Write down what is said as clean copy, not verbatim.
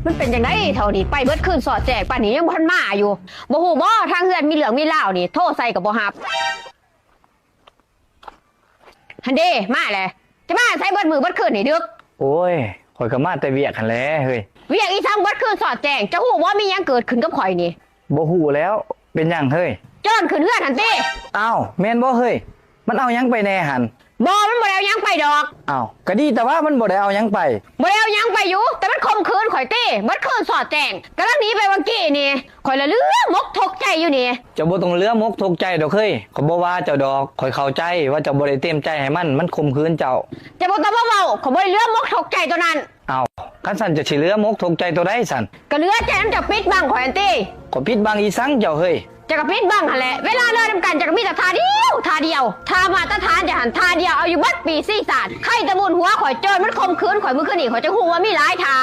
มันเป็นจังไดเท่านี้ไปเบิดคืนสอดแจกป่านนี้ยังบ่ทันมาอยู่บ่ฮู้บ่ทางเฮือนมีเหลืองมีเหล้านี่โทรใส่ก็บ่รับหันเด้มาแหละจะมาใส่เบิดมือเบิดคืนนี่ดึกโอ้ยข่อยก็มาแต่เวียกหันแหล้วเฮ้ยเวียกอีทั้งเบิดคืนสอดแจงจะฮู้ว่ามีหยังเกิดขึ้นกับข่อยนี่บ่ฮู้แล้วเป็นหยังเฮ้ยจอนขึ้นเฮือนหันติอ้าวแม่นบ่เฮ้ยมันเอาหยังไปแน่หันบ่มันบ่ได้เอาหยังไปดอกอ้าวก็ดีแต่ว่ามันบ่ได้เอาหยังไปบ่ได้เอาหยังไปอยู่แต่มันข่มขืนข่อยติเบิดคืนสอดแจงกำลังหนีไปเมื่อกี้นี่ข่อยละเลือมกทกใจอยู่นี่เจ้าบ่ต้องเลือมกทุกใจดอกเฮ้ยเขาบ่ว่าเจ้าดอกข่อยเข้าใจว่าเจ้าบ่ได้เต็มใจให้มันข่มขืนเจ้าจะบ่ต้องมาเว้าข่อยบ่ได้เลือมกทกใจตัวนั้นอ้าวคันสั่นจะสิเลือมกทุกใจตัวใดสั่นก็เหลือใจมันจะปิดบังข่อยอันติก็ปิดบังอีสังเจ้าเฮ้ยจะกระพริบบ้างหั่นแหละเวลาเลิกทำกันจะกระพริบแต่ทาเดียวทามาตรฐานจะหันทาเดียวเอาอยู่บัดปีซี่ศาสตร์ใครตะมุนหัวข่อยโจรมันคมคืนข่อยมือขึ้นอีกข่อยจะหูว่ามีหลายทา